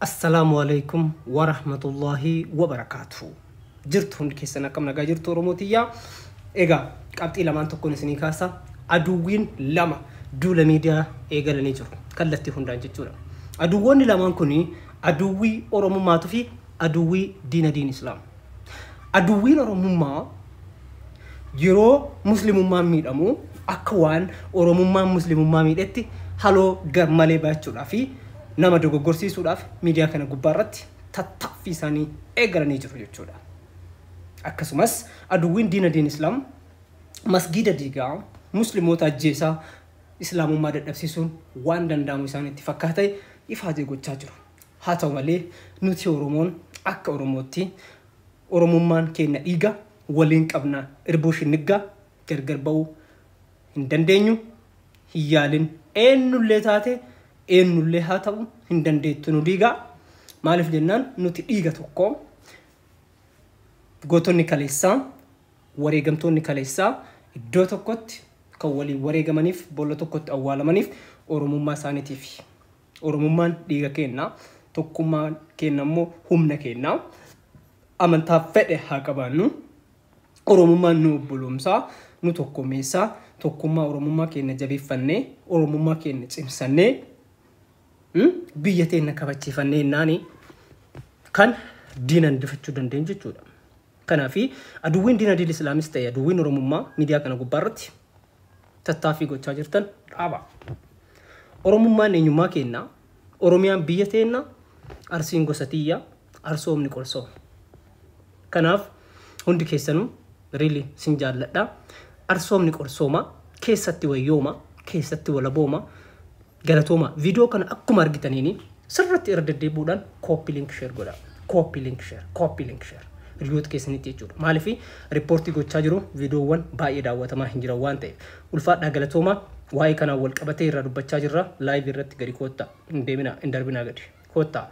السلام عليكم ورحمة الله وبركاته. جرت هون كيسنا كم نجا جرت روموتيا إيجا قبت إلى ما تكون سنيكاسا أدوين لما دول ميديا إيجا لنيجر كلتي هون دانجتورا أدوون لما نكوني أدوي أورمو ما تفي أدوي دين إسلام أدوين أورمو ما جرو مسلم ما ميدامو أكوان أورمو ما مسلم ما ميدتي هلو جرمالي باتشورا في nama dogoggorsiisuudhaaf miidiyaa kana gubbaarratti tattaaffii isaanii eegalanii jiru jechuudha. Akkasumas aduwwiin diin islaam masgiida diigaa musliimoota ajjeesaa islaamummaa dadhabsiisuun waan danda'amu isaanitti fakkaatee ifaajee gochaa jiru. Haa ta'u malee nuti Oromoon akka Oromootti Oromummaan keenya dhiiga waliin qabna irbuu shinnigaa gargar ba'uu hin dandeenyu hin yaalin eenyullee taate eenyullee haa ta'u hin dandeettu nu dhiiga maaliif jennaan nuti dhiiga tokko gootonni kaleessaa wareegamtoonni kaleessaa iddoo tokkotti kan waliin wareegamaniif boolla tokkotti awwaalamaniif oromummaa isaaniitiif oromummaan dhiiga keenna tokkummaan keenna immoo humna keenna amantaa fedhe haa qabaannu oromummaan nu obboloomsaa nu tokkomeessaa tokkummaa oromummaa keenya jabeeffannee oromummaa keenya cimsannee biyya teenya kabachiifannee naani kan diinan difachuu dandeenyu jechuudha. Kanaafi aduwwiin diin islaamis ta'e aduwwiin oromummaa miidiyaa kana gubbaarratti tattaaffii gochaa jirtan dhaaba. Oromummaan eenyummaa keenya Oromiyaan biyya teenya arsiin gosa tiyya arsoomni qorsoom. Kanaaf hundi keessanuu really sin jaalladha. Arsoomni qorsooma keessatti wayyooma keessatti walabooma galatooma video kana akkuma argitaniini sirriitti irra deddeebi'uudhaan copy link share godha. Copy link share riyoot keessanitti jechuudha. Maaliif riipoortii gochaa jiru videoowwan baay'ee daawwatamaa hin jiran waan ta'eef ulfaadhaa galatooma waa'ee kanaan wal qabatee irra dubbachaa jirra live irratti gadi koottaa hin deemina hin darbina gadi koottaa.